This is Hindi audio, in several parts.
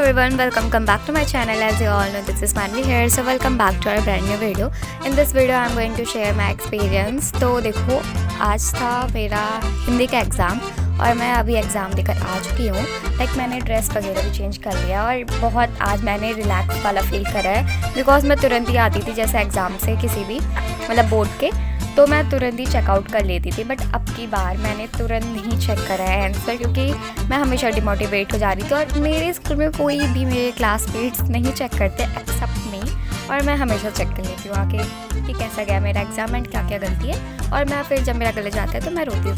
everyone, welcome back to my channel. As you all know, this is Manvi here. So welcome back to our brand new video. In this video I'm going to share my experience. तो देखो, आज था मेरा हिंदी का एग्ज़ाम और मैं अभी एग्ज़ाम देकर आ चुकी हूँ। मैंने ड्रेस वगैरह भी चेंज कर लिया और बहुत आज मैंने रिलैक्स वाला फील करा है, बिकॉज मैं तुरंत ही आती थी जैसे एग्ज़ाम से किसी भी बोर्ड के, तो मैं तुरंत ही चेकआउट कर लेती थी। बट अब की बार मैंने तुरंत नहीं चेक करा है आंसर, क्योंकि मैं हमेशा डिमोटिवेट हो जा रही थी और मेरे स्कूल में कोई भी मेरे क्लासमेट्स नहीं चेक करते एक्सेप्ट मी, और मैं हमेशा चेक कर लेती हूँ आके कि कैसा गया मेरा एग्ज़ाम एंड क्या क्या गलती है, और मैं फिर जब मेरा गलत जाता है तो मैं रोती हूँ।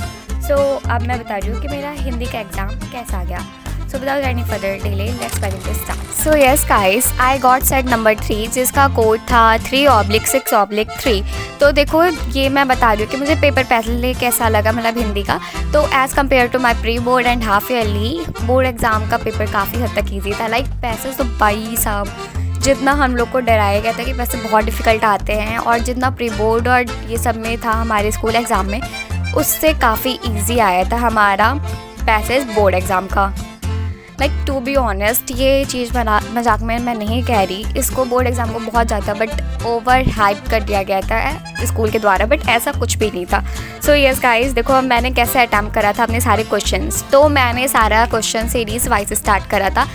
सो अब मैं बता रही हूँ कि मेरा हिंदी का एग्ज़ाम कैसा गया। So without any further delay, let's begin to start. So yes guys, I got set number 3 जिसका कोड था 3/6/3। तो देखो ये मैं बता रही हूँ कि मुझे पेपर पहले कैसा लगा हिंदी का। तो as compare to my pre board and half yearly board exam का पेपर काफ़ी हद तक ईजी था। पैसे तो भाई साहब, जितना हम लोग को डराया गया था कि पैसे बहुत डिफ़िकल्ट आते हैं, और जितना प्री बोर्ड और ये सब में था हमारे स्कूल एग्ज़ाम में, उससे काफ़ी ईजी आया था हमारा पैसेज बोर्ड एग्ज़ाम का। टू बी ऑनेस्ट, ये चीज़ मजाक में मैं नहीं कह रही, इसको बोर्ड एग्ज़ाम को बहुत ज़्यादा ओवर हाइप कर दिया गया था स्कूल के द्वारा, बट ऐसा कुछ भी नहीं था। सो यस गाइस, देखो अब मैंने कैसे अटैम्प्ट करा था अपने सारे क्वेश्चंस। तो मैंने सारा क्वेश्चन सीरीज़ वाइज स्टार्ट करा था।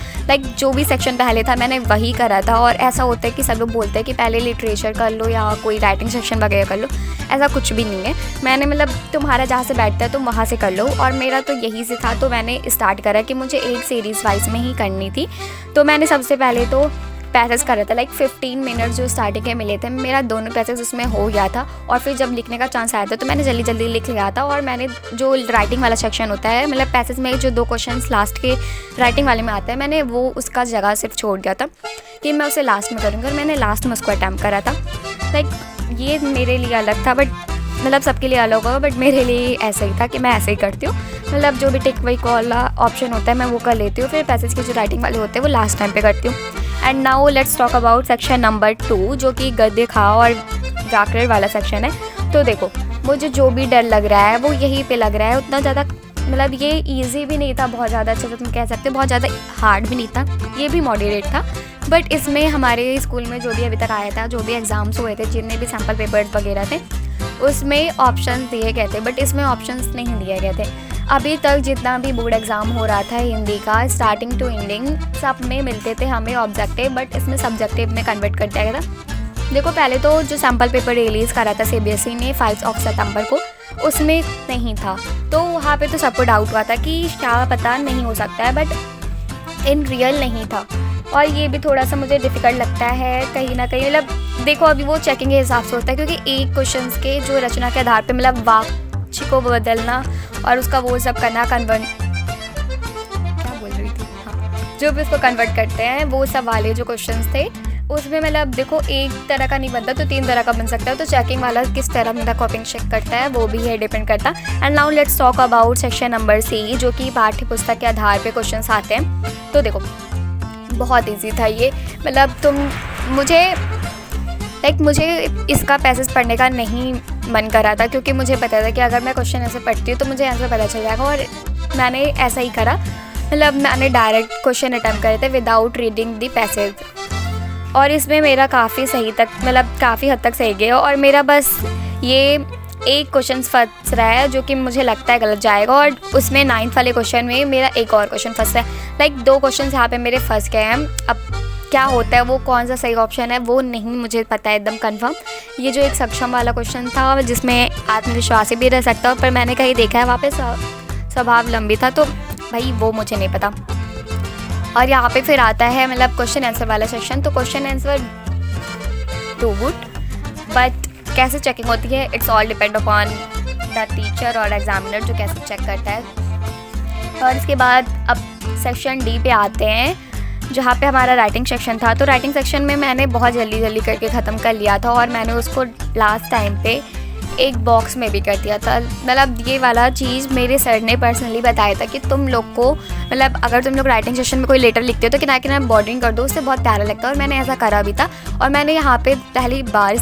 जो भी सेक्शन पहले था मैंने वही करा था। और ऐसा होता है कि सब लोग बोलते हैं कि पहले लिटरेचर कर लो या कोई राइटिंग सेक्शन वगैरह कर लो, ऐसा कुछ भी नहीं है। मैंने तुम्हारा जहाँ से बैठता है तुम वहाँ से कर लो, और मेरा तो यही से था। तो मैंने स्टार्ट करा कि मुझे एक सीरीज़ वाइज में ही करनी थी। तो मैंने सबसे पहले तो पैसेज करा था 15 मिनट जो स्टार्टिंग के मिले थे, मेरा दोनों पैसेज उसमें हो गया था। और फिर जब लिखने का चांस आया था तो मैंने जल्दी जल्दी लिख लिया था। और मैंने जो राइटिंग वाला सेक्शन होता है पैसेज में जो 2 क्वेश्चन लास्ट के राइटिंग वाले में आता है, मैंने वो उसका जगह सिर्फ छोड़ दिया था कि मैं उसे लास्ट में करूँगी, और मैंने लास्ट में उसको अटैम्प्ट करा था। ये मेरे लिए अलग था, बट सबके लिए अलग होगा, बट मेरे लिए ऐसा ही था कि मैं ऐसे ही करती हूँ। जो भी टिक वाइक वाला ऑप्शन होता है मैं वो कर लेती हूँ, फिर पैसेज के जो राइटिंग वाले होते हैं वो लास्ट टाइम पे करती हूँ। And now let's talk about section number 2, जो कि गद्य खा और व्याकरण वाला सेक्शन है। तो देखो, मुझे जो भी डर लग रहा है वो यहीं पे लग रहा है। उतना ज़्यादा ये ईजी भी नहीं था बहुत ज़्यादा, अच्छा तुम कह सकते हो, बहुत ज़्यादा हार्ड भी नहीं था, ये भी मॉडरेट था। बट इसमें हमारे स्कूल में जो भी अभी तक आया था, जो भी एग्ज़ाम्स हुए थे, जितने भी सैम्पल पेपर्स वगैरह थे, उसमें ऑप्शंस दिए गए थे, बट इसमें ऑप्शंस नहीं दिए गए थे। अभी तक जितना भी बोर्ड एग्ज़ाम हो रहा था हिंदी का, स्टार्टिंग टू एंडिंग सब में मिलते थे हमें ऑब्जेक्टिव, बट इसमें सब्जेक्टिव में कन्वर्ट कर दिया गया था। देखो पहले तो जो सैम्पल पेपर रिलीज़ करा था CBSE ने 5 सितंबर को, उसमें नहीं था। तो वहाँ पे तो सबको डाउट हुआ था कि क्या पता नहीं हो सकता है, बट इन रियल नहीं था। और ये भी थोड़ा सा मुझे डिफ़िकल्ट लगता है कहीं ना कहीं। देखो अभी वो चेकिंग के हिसाब से होता है, क्योंकि एक क्वेश्चन के जो रचना के आधार पे वाक्य को बदलना और उसका वो सब करना, क्या बोल रही थी, हाँ, जो भी उसको कन्वर्ट करते हैं वो सब वाले जो क्वेश्चंस थे, उसमें देखो एक तरह का नहीं बनता तो 3 तरह का बन सकता है। तो चेकिंग वाला किस तरह कॉपिंग चेक करता है वो भी है, डिपेंड करता। And now let's talk about section number C, जो कि पाठ्य पुस्तक के आधार पे क्वेश्चंस आते हैं। तो देखो बहुत ईजी था ये, मुझे इसका पैसेज पढ़ने का नहीं मन कर रहा था, क्योंकि मुझे पता था कि अगर मैं क्वेश्चन ऐसे पढ़ती हूँ तो मुझे आंसर पता चल जाएगा। और मैंने ऐसा ही करा, मैंने डायरेक्ट क्वेश्चन अटैम्प्ट करे थे विदाउट रीडिंग द पैसेज, और इसमें मेरा काफ़ी सही तक काफ़ी हद तक सही गया। और मेरा बस ये एक क्वेश्चन फंस रहा है जो कि मुझे लगता है गलत जाएगा, और उसमें 9th वाले क्वेश्चन में मेरा एक और क्वेश्चन फंसा है। 2 क्वेश्चन यहाँ पे मेरे फंस गए हैं। अब क्या होता है, वो कौन सा सही ऑप्शन है वो नहीं मुझे पता है एकदम कंफर्म। ये जो एक सक्षम वाला क्वेश्चन था जिसमें आत्मविश्वासी भी रह सकता है, पर मैंने कहीं देखा है वहाँ पे स्वभाव लंबी था, तो भाई वो मुझे नहीं पता। और यहाँ पे फिर आता है क्वेश्चन आंसर वाला सेक्शन। तो question answer too good, but कैसे चेकिंग होती है, it's all depend upon the teacher और एग्जामिनर जो कैसे चेक करता है। और इसके बाद अब सेक्शन D पे आते हैं, जहाँ पे हमारा राइटिंग सेक्शन था। तो राइटिंग सेक्शन में मैंने बहुत जल्दी करके ख़त्म कर लिया था, और मैंने उसको लास्ट टाइम पे एक बॉक्स में भी कर दिया था। ये वाला चीज़ मेरे सर ने पर्सनली बताया था कि तुम लोग को अगर तुम लोग राइटिंग सेक्शन में कोई लेटर लिखते हो तो किनारे किनारे बॉर्डरिंग कर दो, उससे बहुत प्यारा लगता है। और मैंने ऐसा करा भी था, और मैंने यहाँ पे पहली बार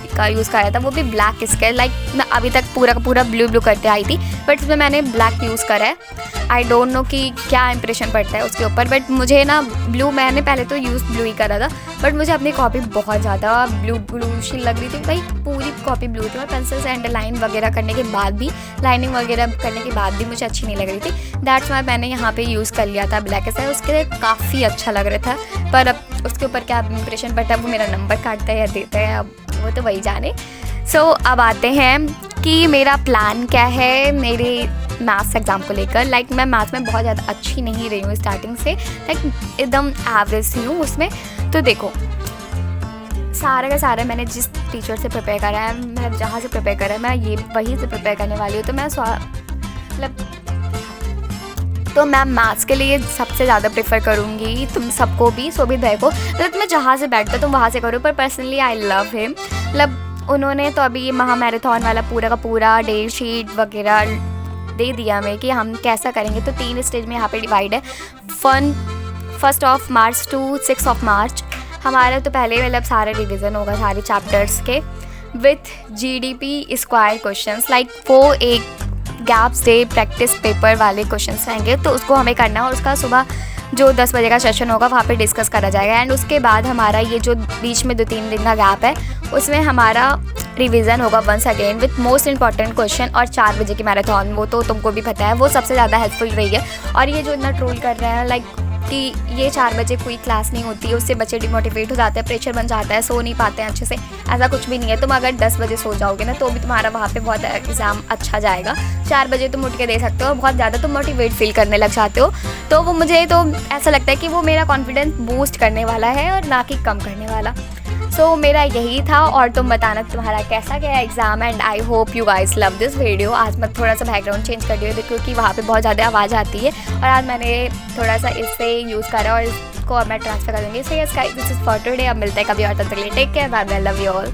का यूज़ करा था, वो भी ब्लैक इसका। लाइक मैं अभी तक पूरा का पूरा ब्लू करते आई थी, बट इसमें मैंने ब्लैक यूज़ करा है। आई डोंट नो कि क्या इंप्रेशन पड़ता है उसके ऊपर, बट मुझे ना ब्लू, मैंने पहले तो यूज़ ब्लू ही करा था, बट मुझे अपनी कॉपी बहुत ज़्यादा ब्लू सी लग रही थी भाई, पूरी कॉपी ब्लू थी। और पेंसिल से अंडरलाइन वगैरह करने के बाद भी, लाइनिंग वगैरह करने के बाद भी मुझे अच्छी नहीं लग रही थी। दैट्स वाई मैंने यहाँ पे यूज़ कर लिया था ब्लैक से, उसके लिए काफ़ी अच्छा लग रहा था। पर अब उसके ऊपर क्या इंप्रेशन पड़ता है, वो मेरा नंबर काटता है या देता है, अब वो तो वही जाने। सो अब आते हैं कि मेरा प्लान क्या है मेरे मैथ्स एग्ज़ाम को लेकर। लाइक मैं मैथ्स में बहुत ज़्यादा अच्छी नहीं रही हूँ स्टार्टिंग से, लाइक एकदम एवरेज सी हूँ उसमें। तो देखो, सारे का सारे मैंने जिस टीचर से प्रिपेयर करा है, मतलब जहाँ से प्रिपेयर करा है, मैं ये वहीं से प्रिपेयर करने वाली हूँ। तो मैं मैथ्स के लिए सबसे ज़्यादा प्रेफर करूँगी तुम सबको भी, शोभित भाई को। मतलब तुम्हें जहाँ से बैठता तुम वहाँ से करो, पर पर्सनली आई लव हिम। मतलब उन्होंने तो अभी ये महा मैराथन वाला पूरा का पूरा डेट शीट वगैरह दे दिया हमें कि हम कैसा करेंगे। तो 3 स्टेज में यहाँ पे डिवाइड है। 1 ऑफ मार्च टू 6 मार्च हमारा तो पहले मतलब सारा रिवीजन होगा सारे चैप्टर्स के, with GDP square questions. Like वो एक गैप्स डे प्रैक्टिस पेपर वाले क्वेश्चंस रहेंगे, तो उसको हमें करना है। और उसका सुबह जो 10 बजे का सेशन होगा वहाँ पे डिस्कस करा जाएगा। एंड उसके बाद हमारा ये जो बीच में 2-3 दिन का गैप है, उसमें हमारा रिवीजन होगा once again with most important question. और 4 बजे की मैराथन, वो तो तुमको भी पता है, वो सबसे ज़्यादा हेल्पफुल रही है। और ये जो इतना ट्रोल कर रहे हैं लाइक कि ये 4 बजे कोई क्लास नहीं होती है, उससे बच्चे डिमोटिवेट हो जाते हैं, प्रेशर बन जाता है, सो नहीं पाते हैं अच्छे से, ऐसा कुछ भी नहीं है। तुम अगर 10 बजे सो जाओगे ना, तो भी तुम्हारा वहाँ पे बहुत एग्ज़ाम अच्छा जाएगा। 4 बजे तुम उठ के दे सकते हो और बहुत ज़्यादा तुम मोटिवेट फील करने लग जाते हो। तो वो मुझे तो ऐसा लगता है कि वो मेरा कॉन्फिडेंस बूस्ट करने वाला है और ना कि कम करने वाला। सो मेरा यही था। और तुम बताना तुम्हारा कैसा गया exam, and I hope you guys love this video. आज मैं थोड़ा सा बैकग्राउंड चेंज कर रही हूँ क्योंकि वहाँ पे बहुत ज़्यादा आवाज़ आती है, और आज मैंने थोड़ा सा इससे यूज़ करा और इसको अब मैं ट्रांसफ़र कर दूँगी। So yes guys, this is for today. अब मिलते हैं कभी और, तब तक के लिए take care, bye bye, love you all.